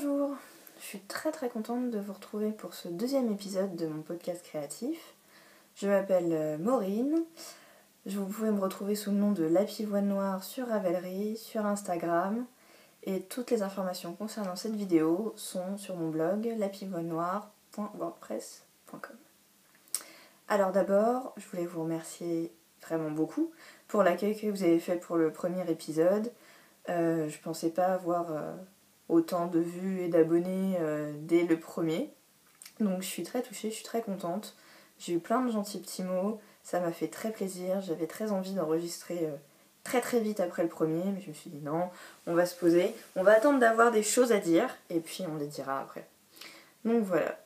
Bonjour, je suis très contente de vous retrouver pour ce deuxième épisode de mon podcast créatif. Je m'appelle Maureen, vous pouvez me retrouver sous le nom de La Pivoine Noire sur Ravelry, sur Instagram, et toutes les informations concernant cette vidéo sont sur mon blog lapivoinenoire.wordpress.com. Alors d'abord, je voulais vous remercier vraiment beaucoup pour l'accueil que vous avez fait pour le premier épisode. Je pensais pas avoir autant de vues et d'abonnés dès le premier. Donc je suis très touchée, je suis très contente. J'ai eu plein de gentils petits mots, ça m'a fait très plaisir. J'avais très envie d'enregistrer très vite après le premier, mais je me suis dit non, on va se poser, on va attendre d'avoir des choses à dire, et puis on les dira après. Donc voilà,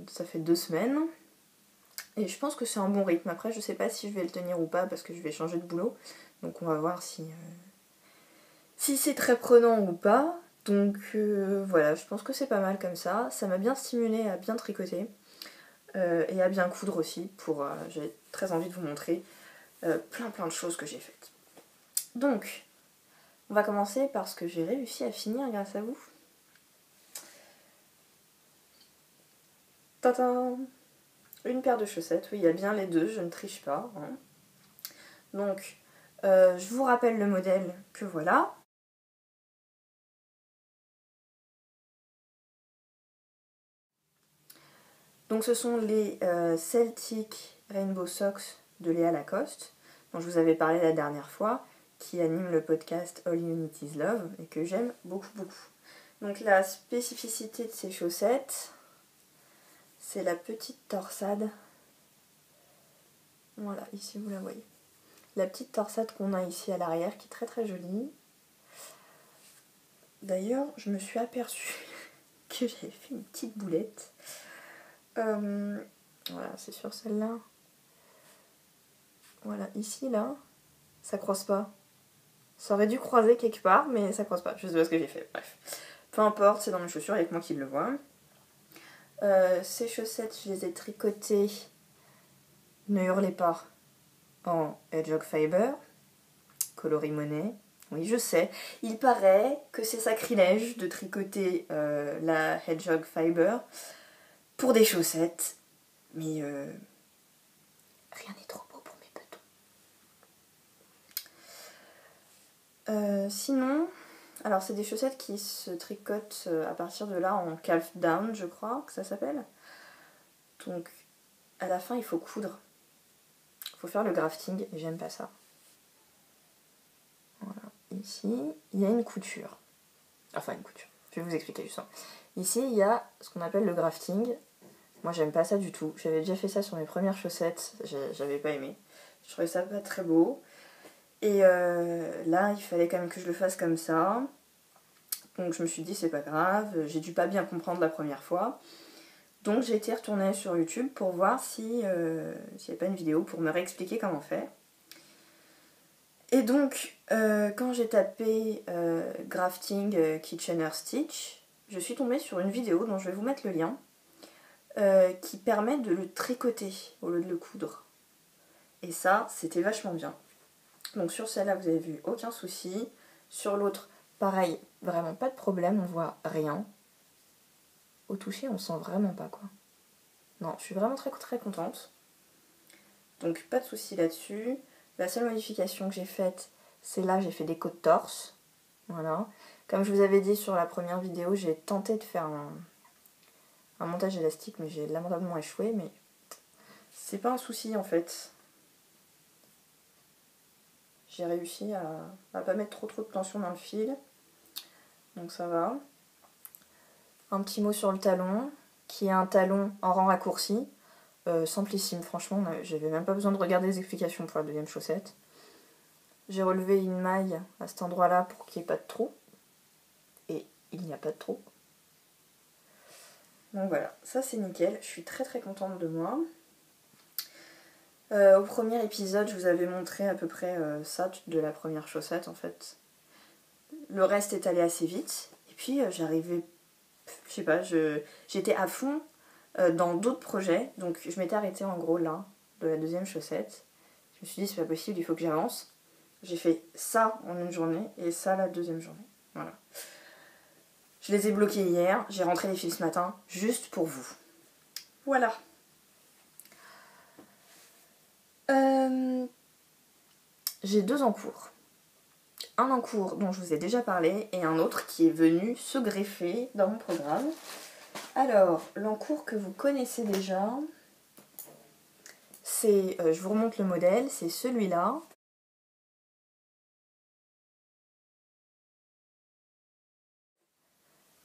ça fait 2 semaines, et je pense que c'est un bon rythme. Après, je sais pas si je vais le tenir ou pas, parce que je vais changer de boulot, donc on va voir si c'est très prenant ou pas. Donc voilà, je pense que c'est pas mal comme ça. Ça m'a bien stimulée à bien tricoter et à bien coudre aussi. J'ai très envie de vous montrer plein de choses que j'ai faites. Donc, on va commencer par ce que j'ai réussi à finir grâce à vous. Tadam! Une paire de chaussettes, oui, il y a bien les deux, je ne triche pas. Hein. Donc, je vous rappelle le modèle que voilà. Donc ce sont les Celtic Rainbow Socks de Léa Lacoste, dont je vous avais parlé la dernière fois, qui anime le podcast All You Need Is Love et que j'aime beaucoup. Donc la spécificité de ces chaussettes, c'est la petite torsade. Voilà, ici vous la voyez. La petite torsade qu'on a ici à l'arrière, qui est très jolie. D'ailleurs, je me suis aperçue que j'avais fait une petite boulette. Voilà, c'est sur celle-là. Voilà, ici, là, ça croise pas. Ça aurait dû croiser quelque part, mais ça croise pas. Je sais pas ce que j'ai fait, bref. Peu importe, c'est dans mes chaussures, avec moi qui le vois. Ces chaussettes, je les ai tricotées, ne hurlez pas, en Hedgehog Fiber, coloris monnaie. Oui, je sais. Il paraît que c'est sacrilège de tricoter la Hedgehog Fiber pour des chaussettes, mais rien n'est trop beau pour mes petons. Sinon, alors c'est des chaussettes qui se tricotent à partir de là en calf down, je crois que ça s'appelle. Donc à la fin il faut coudre. Il faut faire le grafting et j'aime pas ça. Voilà. Ici, il y a une couture. Enfin une couture. Je vais vous expliquer justement. Ici, il y a ce qu'on appelle le grafting. Moi j'aime pas ça du tout. J'avais déjà fait ça sur mes premières chaussettes. J'avais pas aimé. Je trouvais ça pas très beau. Et là, il fallait quand même que je le fasse comme ça. Donc je me suis dit c'est pas grave, j'ai dû pas bien comprendre la première fois. Donc j'ai été retournée sur YouTube pour voir s'il n'y avait pas une vidéo pour me réexpliquer comment faire. Et donc quand j'ai tapé Grafting Kitchener Stitch, je suis tombée sur une vidéo dont je vais vous mettre le lien qui permet de le tricoter au lieu de le coudre. Et ça, c'était vachement bien. Donc sur celle-là, vous avez vu, aucun souci. Sur l'autre, pareil, vraiment pas de problème, on voit rien. Au toucher, on sent vraiment pas quoi. Non, je suis vraiment très contente. Donc pas de souci là-dessus. La seule modification que j'ai faite, c'est là, j'ai fait des côtes torse. Voilà. Comme je vous avais dit sur la première vidéo, j'ai tenté de faire un montage élastique, mais j'ai lamentablement échoué, mais c'est pas un souci en fait. J'ai réussi à pas mettre trop de tension dans le fil. Donc ça va. Un petit mot sur le talon, qui est un talon en rang raccourci. Simplissime, franchement, j'avais même pas besoin de regarder les explications pour la deuxième chaussette. J'ai relevé une maille à cet endroit-là pour qu'il n'y ait pas de trou. Et il n'y a pas de trou. Donc voilà, ça c'est nickel. Je suis très contente de moi. Au premier épisode, je vous avais montré à peu près ça de la première chaussette en fait. Le reste est allé assez vite. Et puis j'arrivais, je sais pas, j'étais à fond dans d'autres projets. Donc je m'étais arrêtée en gros là, de la deuxième chaussette. Je me suis dit c'est pas possible, il faut que j'avance. J'ai fait ça en une journée et ça la deuxième journée. Voilà. Je les ai bloqués hier, j'ai rentré les fils ce matin, juste pour vous. Voilà. J'ai 2 en cours. Un en cours dont je vous ai déjà parlé et un autre qui est venu se greffer dans mon programme. Alors, l'encours que vous connaissez déjà, c'est, je vous remonte le modèle, c'est celui-là.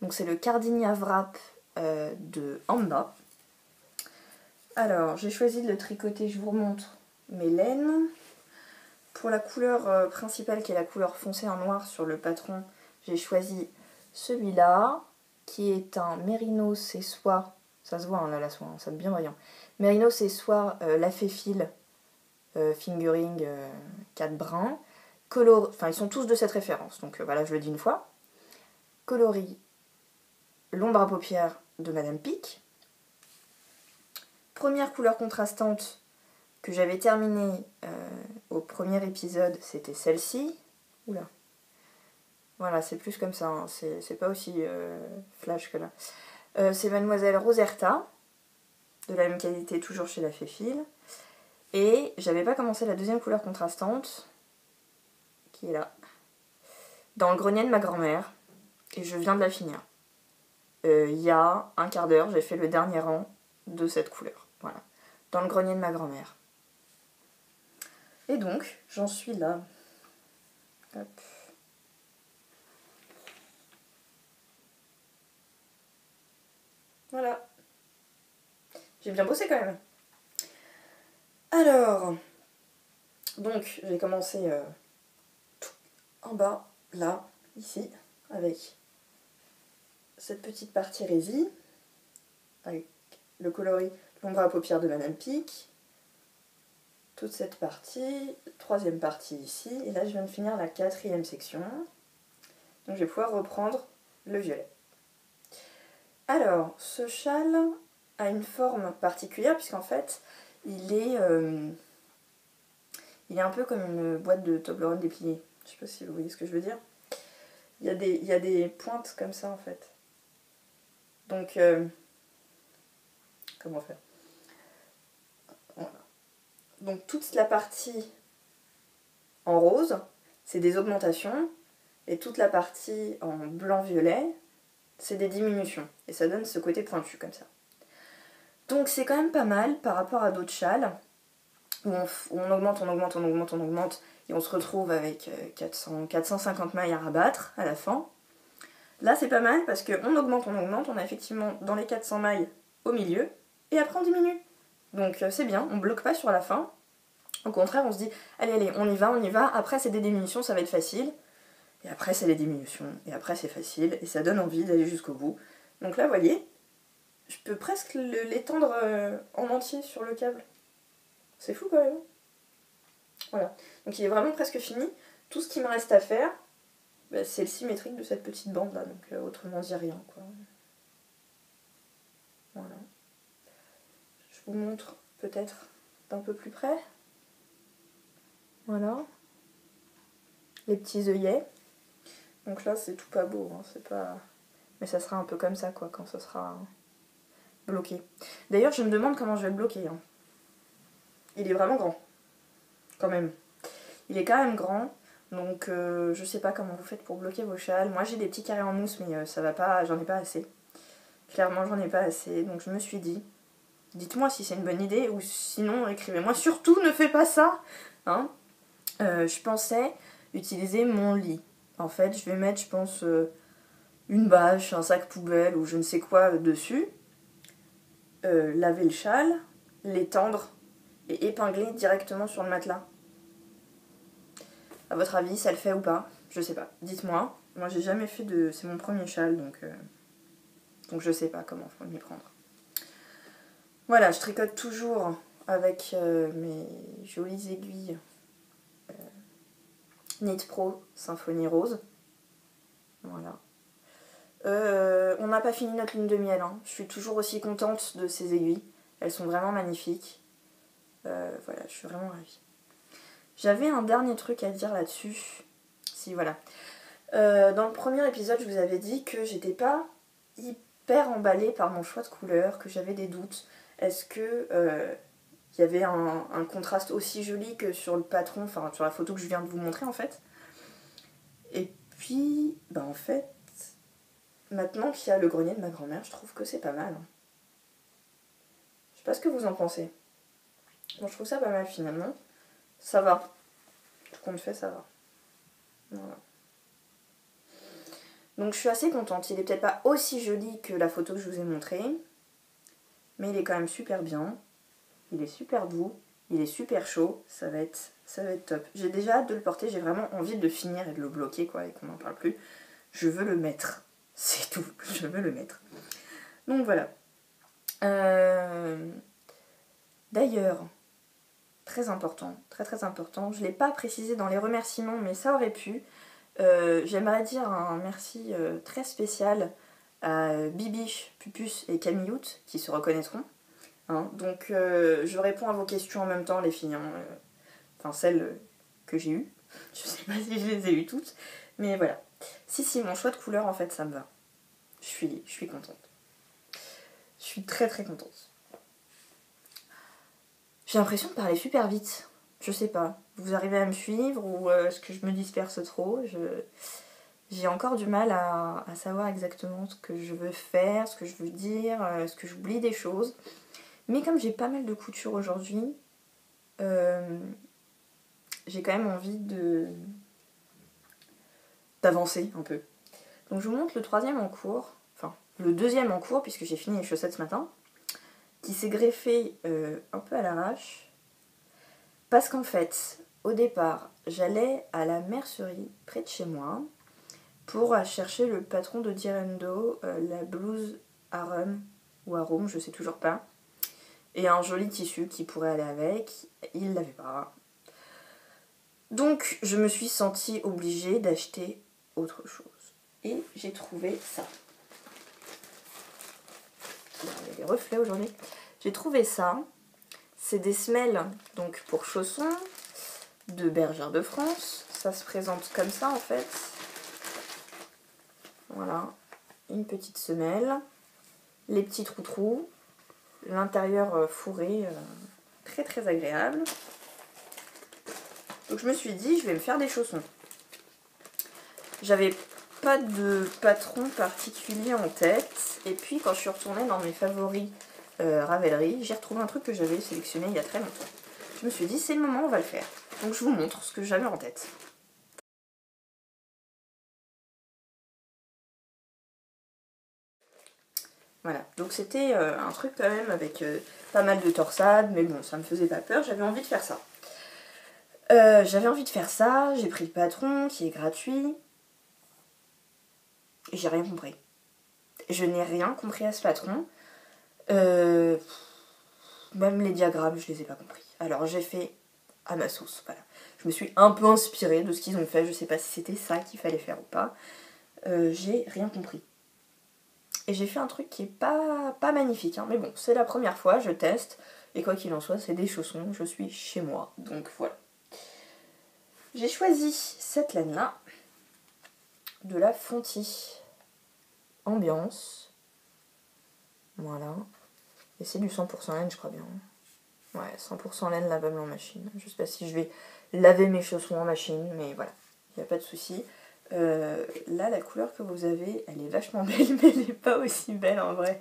Donc c'est le Cardinia Wrap de Amba. Alors, j'ai choisi de le tricoter, je vous remontre mes laines. Pour la couleur principale, qui est la couleur foncée en noir sur le patron, j'ai choisi celui-là, qui est un Merino C'est Soie. Ça se voit, hein, là, la soie, hein, ça va bien brillant. Merino C'est Soie, la fait fil, fingering 4 brins. Enfin, ils sont tous de cette référence, donc voilà, je le dis une fois. Coloris l'ombre à paupières de Madame Pic. Première couleur contrastante que j'avais terminée au premier épisode, c'était celle-ci. Oula. Voilà, c'est plus comme ça, hein. C'est pas aussi flash que là. C'est Mademoiselle Roserta, de la même qualité, toujours chez La Féfile. Et j'avais pas commencé la deuxième couleur contrastante, qui est là, dans le grenier de ma grand-mère, et je viens de la finir. Il y a un quart d'heure, j'ai fait le dernier rang de cette couleur. Voilà, dans le grenier de ma grand-mère. Et donc, j'en suis là. Hop. Voilà. J'ai bien bossé quand même. Alors, donc j'ai commencé tout en bas, là, ici, avec cette petite partie résille, avec le coloris l'ombre à paupières de Madame Pic, toute cette partie, troisième partie ici, et là je viens de finir la 4e section, donc je vais pouvoir reprendre le violet. Alors, ce châle a une forme particulière, puisqu'en fait, il est un peu comme une boîte de Toblerone dépliée. Je sais pas si vous voyez ce que je veux dire. Il y a des pointes comme ça, en fait. Donc, comment faire? Voilà. Donc, toute la partie en rose, c'est des augmentations, et toute la partie en blanc-violet, c'est des diminutions. Et ça donne ce côté pointu, comme ça. Donc, c'est quand même pas mal par rapport à d'autres châles, où on augmente, et on se retrouve avec 450 mailles à rabattre à la fin. Là, c'est pas mal parce qu'on augmente, on a effectivement dans les 400 mailles au milieu, et après on diminue. Donc c'est bien, on bloque pas sur la fin. Au contraire, on se dit, allez, on y va, après c'est des diminutions, ça va être facile. Et après c'est les diminutions, et après c'est facile, et ça donne envie d'aller jusqu'au bout. Donc là, vous voyez, je peux presque l'étendre en entier sur le câble. C'est fou quand même. Voilà, donc il est vraiment presque fini. Tout ce qui me reste à faire, bah, c'est le symétrique de cette petite bande là, donc autrement dit rien quoi. Voilà. Je vous montre peut-être d'un peu plus près. Voilà. Les petits œillets. Donc là c'est tout pas beau, hein, c'est pas... Mais ça sera un peu comme ça quoi, quand ça sera bloqué. D'ailleurs je me demande comment je vais le bloquer. Hein. Il est vraiment grand. Quand même. Il est quand même grand. Donc je sais pas comment vous faites pour bloquer vos châles. Moi j'ai des petits carrés en mousse mais ça va pas, j'en ai pas assez. Clairement j'en ai pas assez. Donc je me suis dit, dites-moi si c'est une bonne idée ou sinon écrivez-moi. Surtout ne faites pas ça hein. Je pensais utiliser mon lit. En fait je vais mettre je pense une bâche, un sac poubelle ou je ne sais quoi dessus. Laver le châle, l'étendre et épingler directement sur le matelas. À votre avis, ça le fait ou pas? Je sais pas. Dites-moi. Moi, j'ai jamais fait de... C'est mon premier châle, donc je sais pas comment m'y prendre. Voilà, je tricote toujours avec mes jolies aiguilles Knit Pro Symphonie Rose. Voilà. On n'a pas fini notre lune de miel. Hein. Je suis toujours aussi contente de ces aiguilles. Elles sont vraiment magnifiques. Voilà, je suis vraiment ravie. J'avais un dernier truc à dire là-dessus. Si, voilà. Dans le premier épisode, je vous avais dit que j'étais pas hyper emballée par mon choix de couleur, que j'avais des doutes. Est-ce que il y avait un contraste aussi joli que sur le patron, enfin sur la photo que je viens de vous montrer en fait. Et puis, bah en fait, maintenant qu'il y a le grenier de ma grand-mère, je trouve que c'est pas mal. Je sais pas ce que vous en pensez. Bon, je trouve ça pas mal finalement. Ça va. Tout compte fait, ça va. Voilà. Donc je suis assez contente. Il est peut-être pas aussi joli que la photo que je vous ai montrée, mais il est quand même super bien. Il est super doux. Il est super chaud. Ça va être top. J'ai déjà hâte de le porter. J'ai vraiment envie de le finir et de le bloquer, quoi, et qu'on n'en parle plus. Je veux le mettre. C'est tout. Je veux le mettre. Donc voilà. D'ailleurs, très important, très important. Je ne l'ai pas précisé dans les remerciements, mais ça aurait pu. J'aimerais dire un merci très spécial à Bibiche, Pupus et Camilloute qui se reconnaîtront. Hein. Donc je réponds à vos questions en même temps, les filles. Hein. Enfin, celles que j'ai eues. Je sais pas si je les ai eues toutes. Mais voilà. Si, mon choix de couleur, en fait, ça me va. Je suis contente. Je suis très contente. J'ai l'impression de parler super vite. Je sais pas. Vous arrivez à me suivre ou est-ce que je me disperse trop? J'ai encore du mal à savoir exactement ce que je veux faire, ce que je veux dire, est-ce que j'oublie des choses. Mais comme j'ai pas mal de couture aujourd'hui, j'ai quand même envie d'avancer un peu. Donc je vous montre le troisième en cours, enfin le deuxième en cours puisque j'ai fini les chaussettes ce matin, qui s'est greffé un peu à l'arrache. Parce qu'en fait, au départ, j'allais à la mercerie près de chez moi pour chercher le patron de Direndo, la blouse Arum ou Arôme, je sais toujours pas, et un joli tissu qui pourrait aller avec. Il l'avait pas. Donc je me suis sentie obligée d'acheter autre chose. Et j'ai trouvé ça. Il y a des reflets aujourd'hui. J'ai trouvé ça. C'est des semelles donc pour chaussons de Bergère de France. Ça se présente comme ça en fait. Voilà, une petite semelle, les petits trous-trous, l'intérieur fourré, très agréable. Donc je me suis dit, je vais me faire des chaussons. J'avais pas de patron particulier en tête. Et puis quand je suis retournée dans mes favoris Ravelry, j'ai retrouvé un truc que j'avais sélectionné il y a très longtemps. Je me suis dit, c'est le moment, on va le faire. Donc je vous montre ce que j'avais en tête. Voilà, donc c'était un truc quand même avec pas mal de torsades, mais bon, ça me faisait pas peur, j'avais envie de faire ça. J'ai pris le patron qui est gratuit, et j'ai rien compris. Je n'ai rien compris à ce patron. Même les diagrammes, je les ai pas compris. Alors j'ai fait à ma sauce, voilà. Je me suis un peu inspirée de ce qu'ils ont fait, je sais pas si c'était ça qu'il fallait faire ou pas. J'ai rien compris. Et j'ai fait un truc qui est pas magnifique, hein. Mais bon, c'est la première fois, je teste. Et quoi qu'il en soit, c'est des chaussons, je suis chez moi. Donc voilà. J'ai choisi cette laine-là, de la Fonty Ambiance. Voilà. Et c'est du 100% laine, je crois bien. Ouais, 100% laine lavable en machine. Je sais pas si je vais laver mes chaussons en machine, mais voilà. Il n'y a pas de souci. Là, la couleur que vous avez, elle est vachement belle, mais elle n'est pas aussi belle en vrai.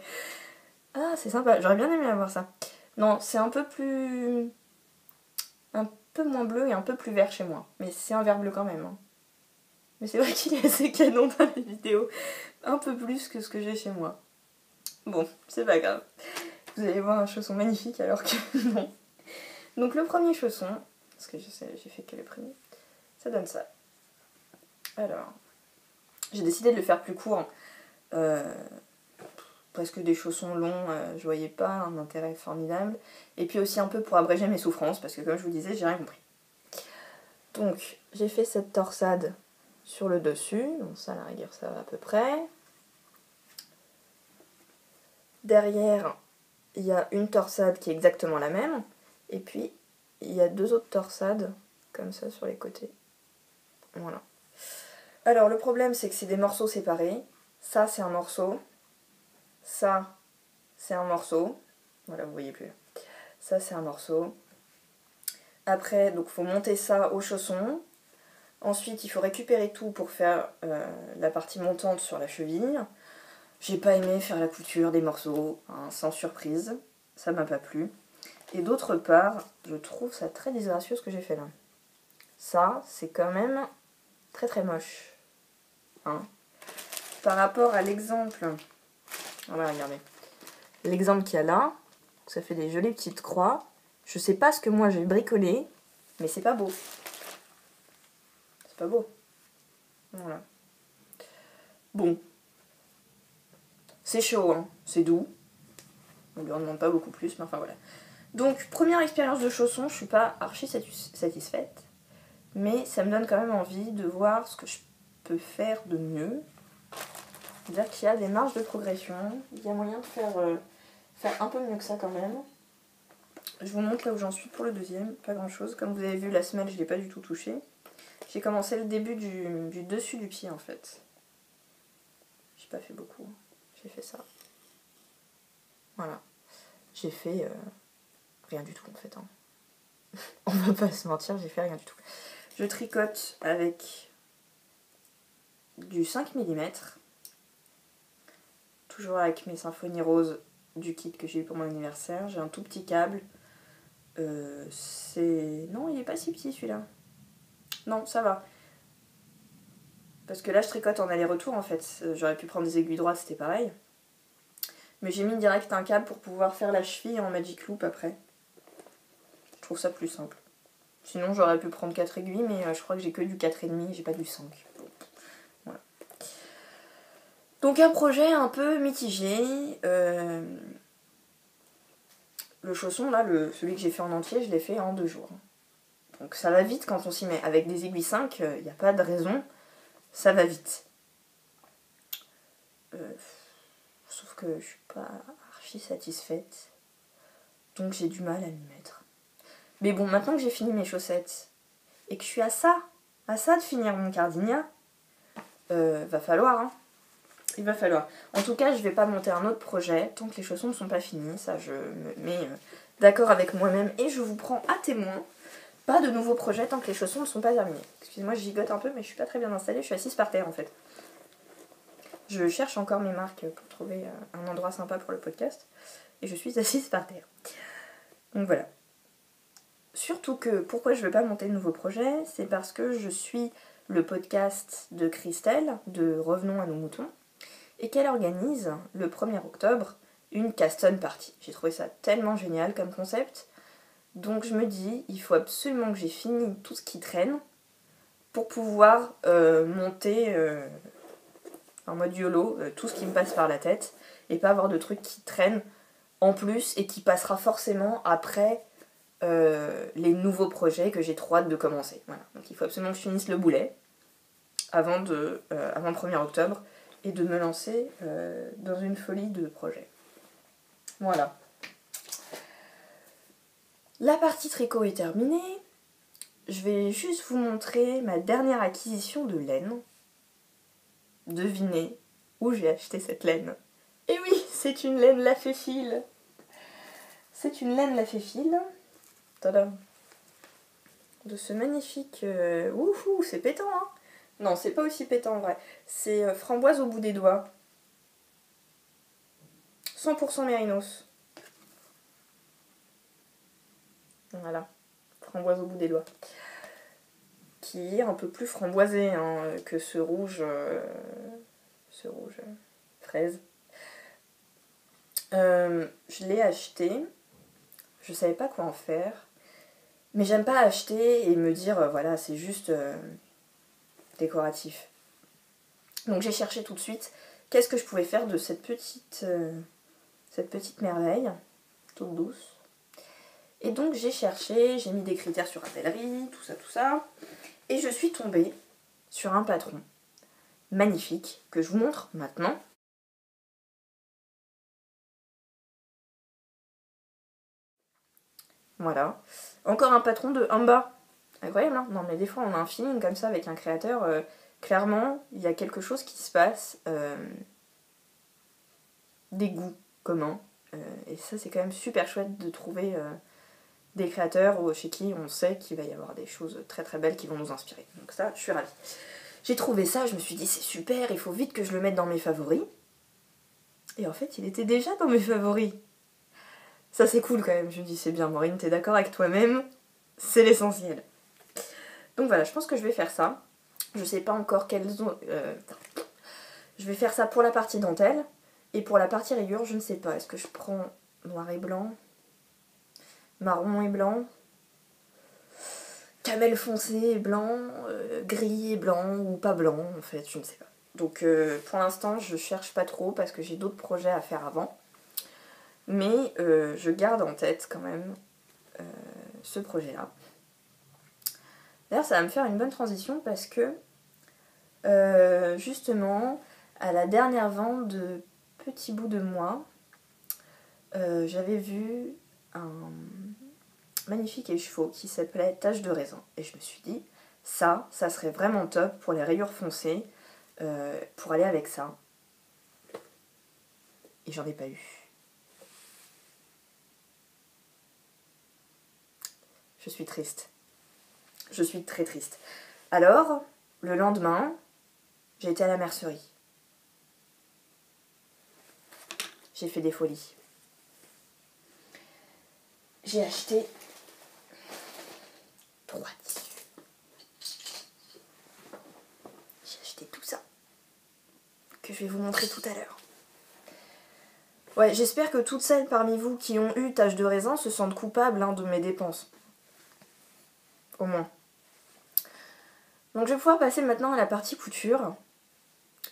Ah, c'est sympa. J'aurais bien aimé avoir ça. Non, c'est un peu plus... un peu moins bleu et un peu plus vert chez moi. Mais c'est un vert bleu quand même. Hein. Mais c'est vrai qu'il est assez canon dans les vidéos. Un peu plus que ce que j'ai chez moi. Bon, c'est pas grave. Vous allez voir un chausson magnifique alors que non. Donc le premier chausson, parce que je sais, j'ai fait que le premier, ça donne ça. Alors, j'ai décidé de le faire plus court. Parce que des chaussons longs, je voyais pas un intérêt formidable. Et puis aussi un peu pour abréger mes souffrances, parce que comme je vous disais, j'ai rien compris. Donc, j'ai fait cette torsade sur le dessus. Donc ça, à la rigueur, ça va à peu près. Derrière, il y a une torsade qui est exactement la même. Et puis, il y a deux autres torsades, comme ça, sur les côtés. Voilà. Alors le problème c'est que c'est des morceaux séparés. Ça c'est un morceau. Ça c'est un morceau. Voilà, vous voyez plus. Ça c'est un morceau. Après, donc faut monter ça au chausson. Ensuite, il faut récupérer tout pour faire la partie montante sur la cheville. J'ai pas aimé faire la couture des morceaux, hein, sans surprise. Ça m'a pas plu. Et d'autre part, je trouve ça très disgracieux ce que j'ai fait là. Ça, c'est quand même très très moche. Hein. Par rapport à l'exemple... On va regarder. L'exemple qu'il y a là, ça fait des jolies petites croix. Je sais pas ce que moi j'ai bricolé, mais c'est pas beau. C'est pas beau. Voilà. Bon. C'est chaud, hein. C'est doux. On lui en demande pas beaucoup plus, mais enfin voilà. Donc, première expérience de chaussons, je suis pas archi satisfaite. Mais ça me donne quand même envie de voir ce que je peux faire de mieux. C'est-à-dire qu'il y a des marges de progression. Il y a moyen de faire un peu mieux que ça quand même. Je vous montre là où j'en suis pour le deuxième. Pas grand chose. Comme vous avez vu, la semelle, je l'ai pas du tout touchée. J'ai commencé le début du dessus du pied en fait. J'ai pas fait beaucoup. J'ai fait ça. Voilà. J'ai fait rien du tout en fait. Hein. On va pas se mentir, j'ai fait rien du tout. Je tricote avec du 5 mm. Toujours avec mes symphonies roses du kit que j'ai eu pour mon anniversaire. J'ai un tout petit câble. Non, il est pas si petit celui-là. Non, ça va. Parce que là, je tricote en aller-retour en fait. J'aurais pu prendre des aiguilles droites, c'était pareil. Mais j'ai mis direct un câble pour pouvoir faire la cheville en Magic Loop après. Je trouve ça plus simple. Sinon, j'aurais pu prendre 4 aiguilles, mais je crois que j'ai que du 4,5, j'ai pas du 5. Voilà. Donc un projet un peu mitigé. Le chausson, là, celui que j'ai fait en entier, je l'ai fait en 2 jours. Donc ça va vite quand on s'y met. Avec des aiguilles 5, il n'y a pas de raison. Ça va vite. Sauf que je suis pas archi satisfaite. Donc j'ai du mal à m'y mettre. Mais bon, maintenant que j'ai fini mes chaussettes, et que je suis à ça de finir mon cardinia, va falloir, hein. Il va falloir. En tout cas, je vais pas monter un autre projet tant que les chaussons ne sont pas finis. Ça, je me mets d'accord avec moi-même et je vous prends à témoin. Pas de nouveaux projets tant que les chaussons ne sont pas terminés. Excusez-moi, je gigote un peu, mais je suis pas très bien installée. Je suis assise par terre en fait. Je cherche encore mes marques pour trouver un endroit sympa pour le podcast. Et je suis assise par terre. Donc voilà. Surtout que pourquoi je ne veux pas monter de nouveaux projets, c'est parce que je suis le podcast de Christelle, de Revenons à nos moutons, et qu'elle organise le 1er octobre une Caston Party. J'ai trouvé ça tellement génial comme concept. Donc je me dis, il faut absolument que j'ai fini tout ce qui traîne pour pouvoir monter en mode YOLO tout ce qui me passe par la tête et pas avoir de trucs qui traînent en plus et qui passera forcément après les nouveaux projets que j'ai trop hâte de commencer. Voilà. Donc il faut absolument que je finisse le boulet avant le 1er octobre et de me lancer dans une folie de projets. Voilà. La partie tricot est terminée. Je vais juste vous montrer ma dernière acquisition de laine. Devinez où j'ai acheté cette laine. Et oui, c'est une laine Laféfil. C'est une laine Laféfil. Tada. De ce magnifique... Wouhou, c'est pétant, hein. Non, c'est pas aussi pétant en vrai. C'est framboise au bout des doigts. 100% mérinos. Voilà. Framboise au bout des doigts. Qui est un peu plus framboisé hein, que ce rouge... fraise. Je l'ai acheté. Je savais pas quoi en faire. Mais j'aime pas acheter et me dire, voilà, c'est juste décoratif. Donc j'ai cherché tout de suite qu'est-ce que je pouvais faire de cette petite merveille, toute douce. Et donc j'ai cherché, j'ai mis des critères sur Ravelry, tout ça. Et je suis tombée sur un patron magnifique que je vous montre maintenant. Voilà. Encore un patron de Amba. Incroyable, hein? Non mais des fois on a un feeling comme ça avec un créateur Clairement, il y a quelque chose qui se passe, des goûts communs. Et ça, c'est quand même super chouette de trouver des créateurs chez qui on sait qu'il va y avoir des choses très très belles qui vont nous inspirer. Donc ça, je suis ravie. J'ai trouvé ça, je me suis dit c'est super, il faut vite que je le mette dans mes favoris. Et en fait, il était déjà dans mes favoris. Ça c'est cool quand même, je me dis c'est bien Maureen, t'es d'accord avec toi-même, c'est l'essentiel. Donc voilà, je pense que je vais faire ça. Je sais pas encore quelles ont... Je vais faire ça pour la partie dentelle. Et pour la partie rayure, je ne sais pas. Est-ce que je prends noir et blanc, marron et blanc, camel foncé et blanc, gris et blanc ou pas blanc en fait, je ne sais pas. Donc pour l'instant, je cherche pas trop parce que j'ai d'autres projets à faire avant. Mais je garde en tête quand même ce projet-là. D'ailleurs, ça va me faire une bonne transition parce que justement, à la dernière vente de Petit Bout de Moi, j'avais vu un magnifique écheveau qui s'appelait Tache de raisin. Et je me suis dit, ça serait vraiment top pour les rayures foncées, pour aller avec ça. Et j'en ai pas eu. Je suis triste. Je suis très triste. Alors, le lendemain, j'ai été à la mercerie. J'ai fait des folies. J'ai acheté 3 tissus. J'ai acheté tout ça. Que je vais vous montrer tout à l'heure. Ouais, j'espère que toutes celles parmi vous qui ont eu tache de raisin se sentent coupables de mes dépenses. Au moins. Donc je vais pouvoir passer maintenant à la partie couture.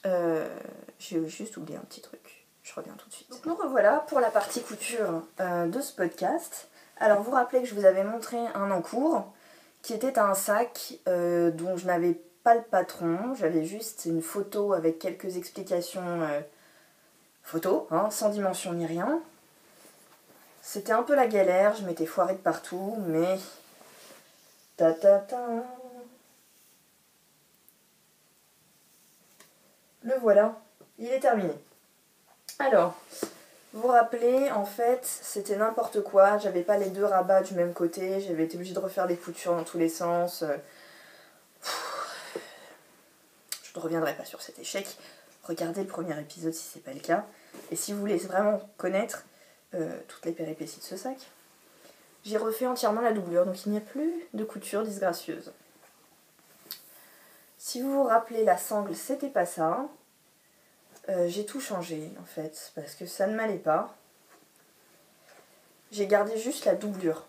J'ai juste oublié un petit truc. Je reviens tout de suite. Donc nous revoilà pour la partie couture de ce podcast. Alors vous rappelez que je vous avais montré un encours qui était un sac dont je n'avais pas le patron. J'avais juste une photo avec quelques explications photo, hein, sans dimension ni rien. C'était un peu la galère, je m'étais foirée de partout, mais... Le voilà, il est terminé. Alors, vous vous rappelez, en fait, c'était n'importe quoi. J'avais pas les 2 rabats du même côté. J'avais été obligée de refaire des coutures dans tous les sens. Je ne reviendrai pas sur cet échec. Regardez le premier épisode si c'est pas le cas. Et si vous voulez vraiment connaître toutes les péripéties de ce sac, j'ai refait entièrement la doublure. Donc il n'y a plus de couture disgracieuse. Si vous vous rappelez, la sangle, c'était pas ça. J'ai tout changé en fait, parce que ça ne m'allait pas. J'ai gardé juste la doublure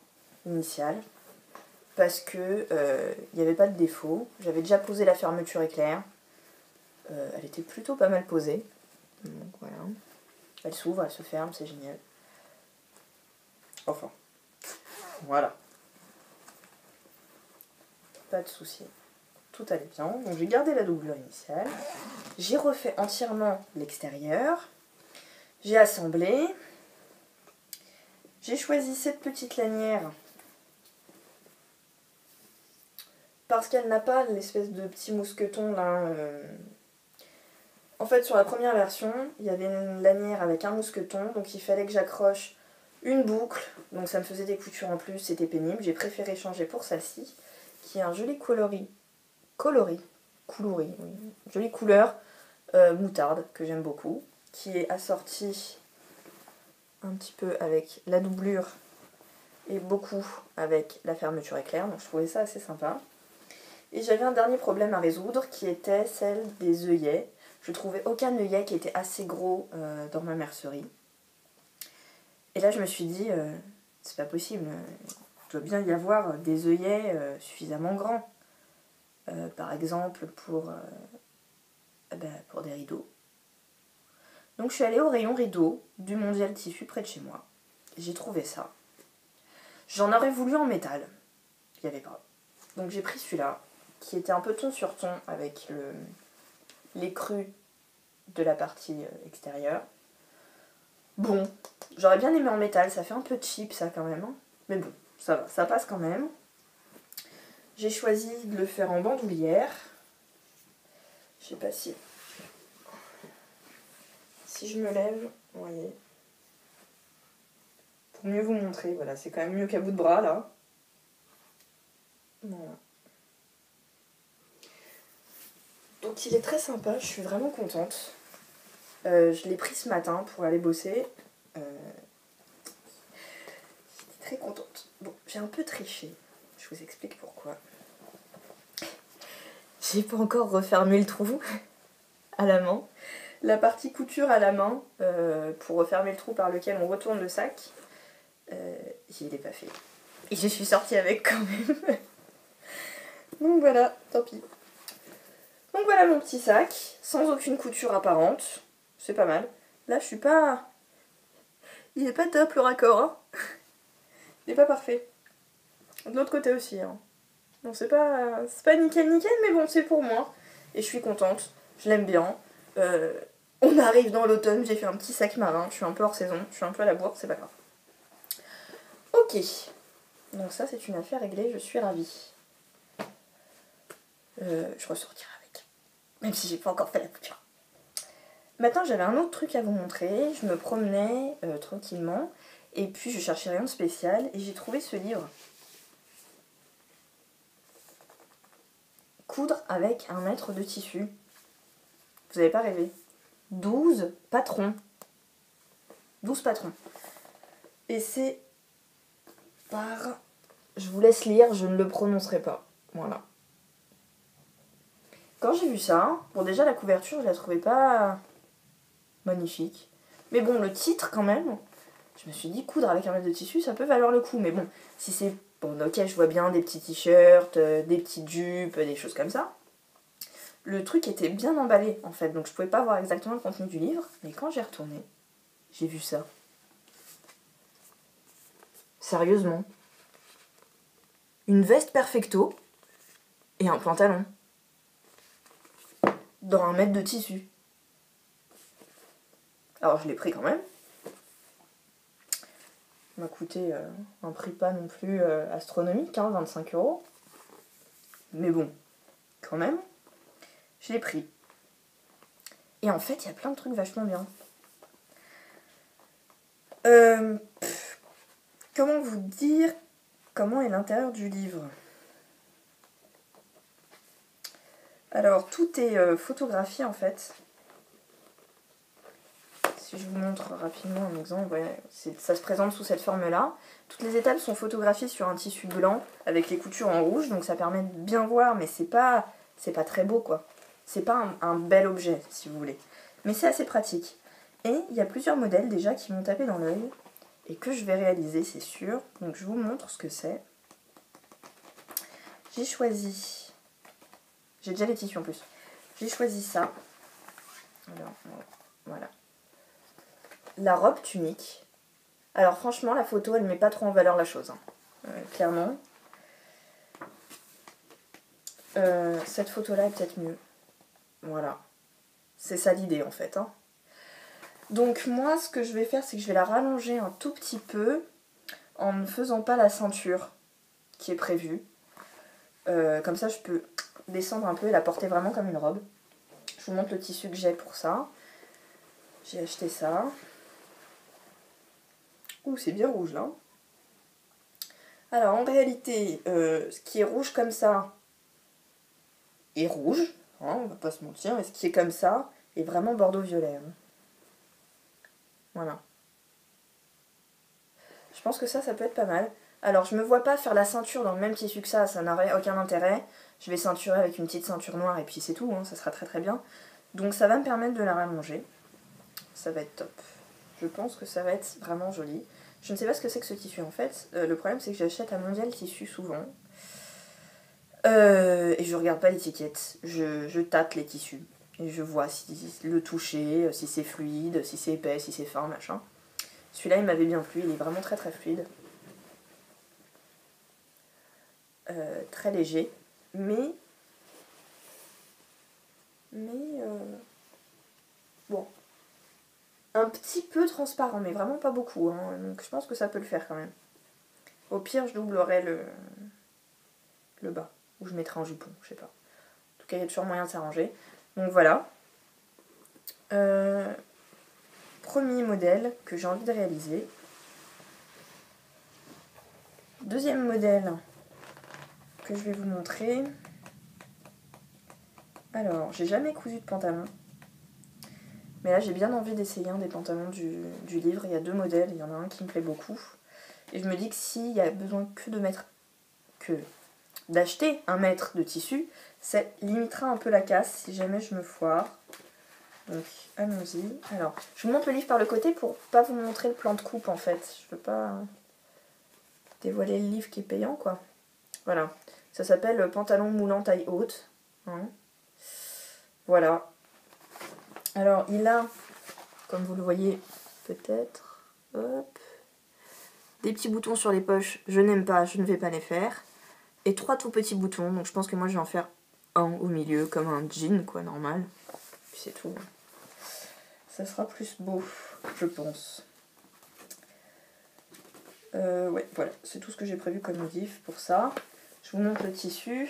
initiale, parce que il n'y avait pas de défaut. J'avais déjà posé la fermeture éclair. Elle était plutôt pas mal posée. Donc voilà. Elle s'ouvre, elle se ferme, c'est génial. Enfin, voilà. Pas de souci. Tout allait bien. Donc j'ai gardé la doublure initiale. J'ai refait entièrement l'extérieur. J'ai assemblé. J'ai choisi cette petite lanière parce qu'elle n'a pas l'espèce de petit mousqueton là. En fait, sur la première version, il y avait une lanière avec un mousqueton, donc il fallait que j'accroche une boucle, donc ça me faisait des coutures en plus, c'était pénible. J'ai préféré changer pour celle-ci, qui est un joli coloris, oui. Jolie couleur moutarde, que j'aime beaucoup, qui est assortie un petit peu avec la doublure et beaucoup avec la fermeture éclair, donc je trouvais ça assez sympa. Et j'avais un dernier problème à résoudre, qui était celle des œillets. Je trouvais aucun œillet qui était assez gros dans ma mercerie. Et là je me suis dit, c'est pas possible, il doit bien y avoir des œillets suffisamment grands. Par exemple pour des rideaux. Donc je suis allée au rayon rideaux du Mondial Tissu près de chez moi. J'ai trouvé ça. J'en aurais voulu en métal. Il n'y avait pas. Donc j'ai pris celui-là, qui était un peu ton sur ton avec l'écru de la partie extérieure. Bon, j'aurais bien aimé en métal, ça fait un peu cheap ça quand même. Hein. Mais bon, ça va, ça passe quand même. J'ai choisi de le faire en bandoulière. Je sais pas si je me lève, vous voyez. Pour mieux vous montrer, voilà, c'est quand même mieux qu'à bout de bras là. Voilà. Donc il est très sympa, je suis vraiment contente. Je l'ai pris ce matin pour aller bosser. J'étais très contente. Bon, j'ai un peu triché. Je vous explique pourquoi. J'ai pas encore refermé le trou à la main. La partie couture à la main, pour refermer le trou par lequel on retourne le sac, je l'ai pas fait. Et je suis sortie avec quand même. Donc voilà, tant pis. Donc voilà mon petit sac, sans aucune couture apparente. C'est pas mal. Là, je suis pas... Il est pas top le raccord, hein. Il est pas parfait. De l'autre côté aussi, hein. Bon, c'est pas nickel, mais bon, c'est pour moi. Et je suis contente, je l'aime bien. On arrive dans l'automne, j'ai fait un petit sac marin, je suis un peu hors saison, je suis un peu à la bourre, c'est pas grave. Ok, donc ça c'est une affaire réglée, je suis ravie. Je ressortirai avec, même si j'ai pas encore fait la couture. Maintenant j'avais un autre truc à vous montrer, je me promenais tranquillement, et puis je cherchais rien de spécial, et j'ai trouvé ce livre. Coudre avec 1 mètre de tissu. Vous avez pas rêvé. 12 patrons. 12 patrons. Et c'est par... Je vous laisse lire, je ne le prononcerai pas. Voilà. Quand j'ai vu ça, bon déjà la couverture, je la trouvais pas magnifique. Mais bon, le titre quand même, je me suis dit coudre avec 1 mètre de tissu, ça peut valoir le coup. Mais bon, si c'est... Bon, ok, je vois bien des petits t-shirts, des petites jupes, des choses comme ça. Le truc était bien emballé en fait, donc je pouvais pas voir exactement le contenu du livre. Mais quand j'ai retourné, j'ai vu ça. Sérieusement. Une veste perfecto et un pantalon. Dans 1 mètre de tissu. Alors je l'ai pris quand même. Ça m'a coûté un prix pas non plus astronomique, hein, 25 €. Mais bon, quand même, je l'ai pris. Et en fait, il y a plein de trucs vachement bien. Comment vous dire comment est l'intérieur du livre? Alors, tout est photographié en fait. Si je vous montre rapidement un exemple, ouais, ça se présente sous cette forme-là. Toutes les étapes sont photographiées sur un tissu blanc avec les coutures en rouge, donc ça permet de bien voir, mais c'est pas très beau quoi. C'est pas un bel objet, si vous voulez. Mais c'est assez pratique. Et il y a plusieurs modèles déjà qui m'ont tapé dans l'œil et que je vais réaliser, c'est sûr. Donc je vous montre ce que c'est. J'ai choisi... J'ai déjà les tissus en plus. J'ai choisi ça. Alors, voilà. La robe tunique. Alors franchement, la photo, elle met pas trop en valeur la chose. Hein. Clairement. Cette photo-là est peut-être mieux. Voilà. C'est ça l'idée en fait. Hein. Donc moi, ce que je vais faire, c'est que je vais la rallonger un tout petit peu en ne faisant pas la ceinture qui est prévue. Comme ça, je peux descendre un peu et la porter vraiment comme une robe. Je vous montre le tissu que j'ai pour ça. J'ai acheté ça. Ouh, c'est bien rouge là. Alors en réalité, ce qui est rouge comme ça est rouge, hein, on va pas se mentir, mais ce qui est comme ça est vraiment bordeaux-violet. Hein. Voilà. Je pense que ça peut être pas mal. Alors je me vois pas faire la ceinture dans le même tissu que ça n'aurait aucun intérêt. Je vais ceinturer avec une petite ceinture noire et puis c'est tout, hein, ça sera très très bien. Donc ça va me permettre de la rallonger. Ça va être top. Je pense que ça va être vraiment joli. Je ne sais pas ce que c'est que ce tissu en fait. Le problème c'est que j'achète à Mondial Tissu souvent. Et je regarde pas l'étiquette. Je tâte les tissus. Et je vois si le toucher, si c'est fluide, si c'est épais, si c'est fin, machin. Celui-là il m'avait bien plu, il est vraiment très très fluide. Très léger. Mais bon. Un petit peu transparent, mais vraiment pas beaucoup. Hein. Donc je pense que ça peut le faire quand même. Au pire, je doublerai le bas. Ou je mettrai un jupon, je sais pas. En tout cas, il y a toujours moyen de s'arranger. Donc voilà. Premier modèle que j'ai envie de réaliser. Deuxième modèle que je vais vous montrer. Alors, j'ai jamais cousu de pantalon. Mais là, j'ai bien envie d'essayer un des pantalons du livre. Il y a 2 modèles, il y en a un qui me plaît beaucoup. Et je me dis que s'il y a besoin d'acheter un mètre de tissu, ça limitera un peu la casse si jamais je me foire. Donc, allons-y. Alors, je vous montre le livre par le côté pour pas vous montrer le plan de coupe, en fait. Je veux pas dévoiler le livre qui est payant, quoi. Voilà. Ça s'appelle Pantalon moulant taille haute. Hein. Voilà. Alors, il a, comme vous le voyez peut-être, hop, des petits boutons sur les poches. Je n'aime pas, je ne vais pas les faire. Et 3 tout petits boutons. Donc, je pense que moi, je vais en faire un au milieu, comme un jean, quoi, normal. Puis c'est tout. Ça sera plus beau, je pense. Ouais, voilà, c'est tout ce que j'ai prévu comme modif pour ça. Je vous montre le tissu.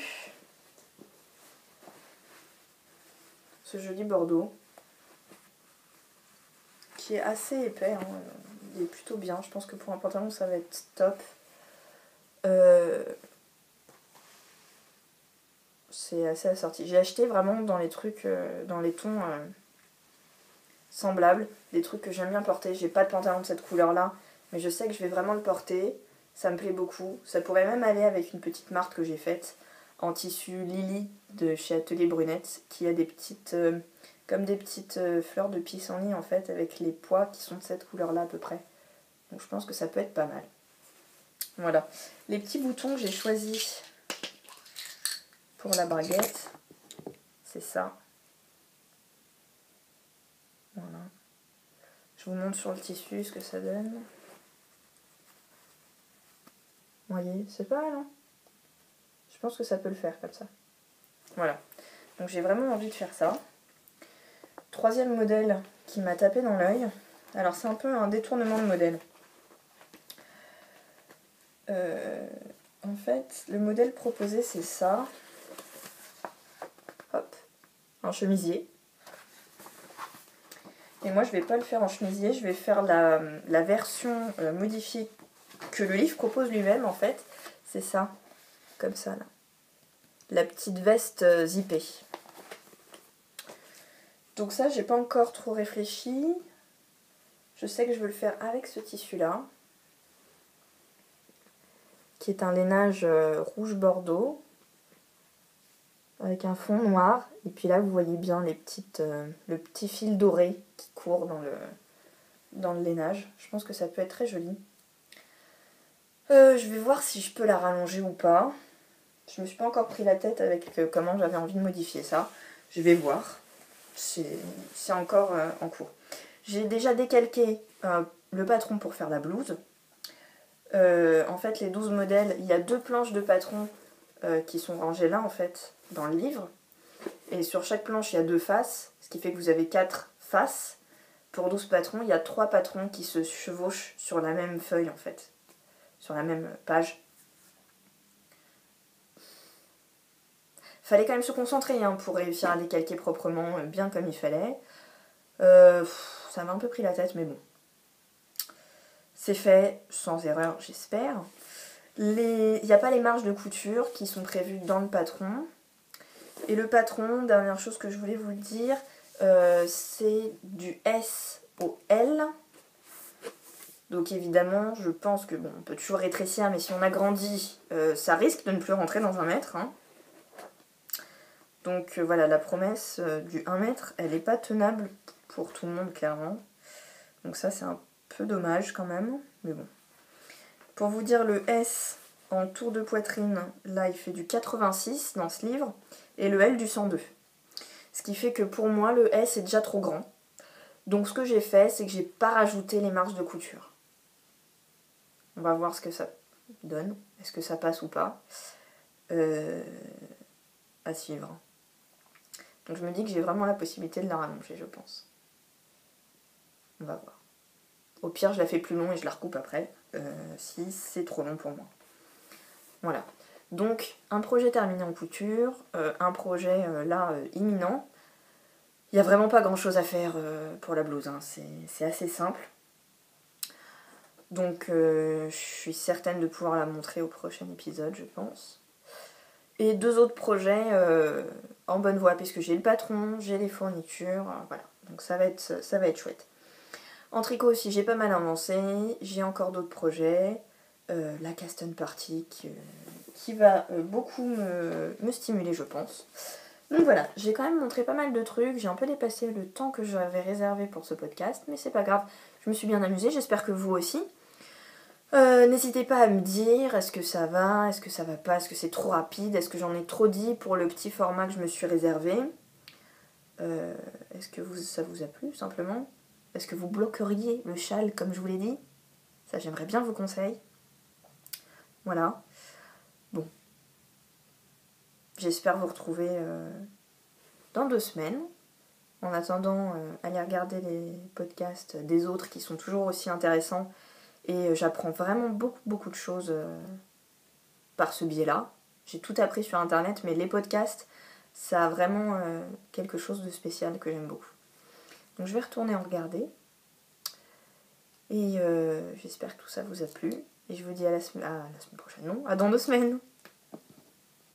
Ce joli bordeaux. Qui est assez épais. Hein. Il est plutôt bien. Je pense que pour un pantalon, ça va être top. C'est assez assorti. J'ai acheté vraiment dans les trucs, dans les tons semblables. Des trucs que j'aime bien porter. J'ai pas de pantalon de cette couleur-là. Mais je sais que je vais vraiment le porter. Ça me plaît beaucoup. Ça pourrait même aller avec une petite marque que j'ai faite en tissu Lily de chez Atelier Brunette, qui a des petites, comme des petites fleurs de pissenlit en fait, avec les pois qui sont de cette couleur-là à peu près. Donc je pense que ça peut être pas mal. Voilà. Les petits boutons que j'ai choisis pour la braguette, c'est ça. Voilà. Je vous montre sur le tissu ce que ça donne. Vous voyez, c'est pas mal, hein? Je pense que ça peut le faire comme ça. Voilà. Donc j'ai vraiment envie de faire ça. Troisième modèle qui m'a tapé dans l'œil. Alors c'est un peu un détournement de modèle. En fait, le modèle proposé c'est ça. Hop. Un chemisier. Et moi je vais pas le faire en chemisier, je vais faire la version modifiée que le livre propose lui-même en fait. C'est ça. Comme ça là. La petite veste zippée. Donc ça, j'ai pas encore trop réfléchi. Je sais que je veux le faire avec ce tissu-là. Qui est un lainage rouge bordeaux. Avec un fond noir. Et puis là, vous voyez bien le petit fil doré qui court dans le lainage. Je pense que ça peut être très joli. Je vais voir si je peux la rallonger ou pas. Je me suis pas encore pris la tête avec comment j'avais envie de modifier ça. Je vais voir. C'est encore en cours. J'ai déjà décalqué le patron pour faire la blouse. En fait, les 12 modèles, il y a 2 planches de patron qui sont rangées là, en fait, dans le livre. Et sur chaque planche, il y a 2 faces, ce qui fait que vous avez 4 faces. Pour 12 patrons, il y a 3 patrons qui se chevauchent sur la même feuille, en fait. Sur la même page. Fallait quand même se concentrer hein, pour réussir à décalquer proprement, bien comme il fallait. Ça m'a un peu pris la tête, mais bon. C'est fait sans erreur, j'espère. Il n'y a pas les marges de couture qui sont prévues dans le patron. Et le patron, dernière chose que je voulais vous le dire, c'est du S au L. Donc évidemment, je pense que bon, on peut toujours rétrécir, mais si on agrandit, ça risque de ne plus rentrer dans un mètre. Hein. Donc voilà, la promesse du 1 mètre, elle n'est pas tenable pour tout le monde, clairement. Donc ça, c'est un peu dommage quand même, mais bon. Pour vous dire, le S en tour de poitrine, là, il fait du 86 dans ce livre, et le L du 102. Ce qui fait que pour moi, le S est déjà trop grand. Donc ce que j'ai fait, c'est que j'ai pas rajouté les marges de couture. On va voir ce que ça donne. Est-ce que ça passe ou pas à suivre. Donc je me dis que j'ai vraiment la possibilité de la rallonger, je pense. On va voir. Au pire, je la fais plus long et je la recoupe après, si c'est trop long pour moi. Voilà. Donc, un projet terminé en couture, un projet là imminent. Il n'y a vraiment pas grand chose à faire pour la blouse, hein. C'est assez simple. Donc je suis certaine de pouvoir la montrer au prochain épisode, je pense. Et 2 autres projets en bonne voie, puisque j'ai le patron, j'ai les fournitures, voilà. Donc ça va être chouette. En tricot aussi, j'ai pas mal avancé, j'ai encore d'autres projets. La Caston Party qui va beaucoup me stimuler, je pense. Donc voilà, j'ai quand même montré pas mal de trucs, j'ai un peu dépassé le temps que j'avais réservé pour ce podcast, mais c'est pas grave, je me suis bien amusée, j'espère que vous aussi. N'hésitez pas à me dire, est-ce que ça va pas, est-ce que c'est trop rapide, est-ce que j'en ai trop dit pour le petit format que je me suis réservé. Est-ce que ça vous a plu, simplement? Est-ce que vous bloqueriez le châle, comme je vous l'ai dit? Ça, j'aimerais bien vos conseils. Voilà. Bon. J'espère vous retrouver dans 2 semaines. En attendant, allez regarder les podcasts des autres qui sont toujours aussi intéressants. Et j'apprends vraiment beaucoup de choses par ce biais-là. J'ai tout appris sur internet, mais les podcasts, ça a vraiment quelque chose de spécial que j'aime beaucoup. Donc je vais retourner en regarder. Et j'espère que tout ça vous a plu. Et je vous dis à la semaine prochaine. Non, à dans 2 semaines.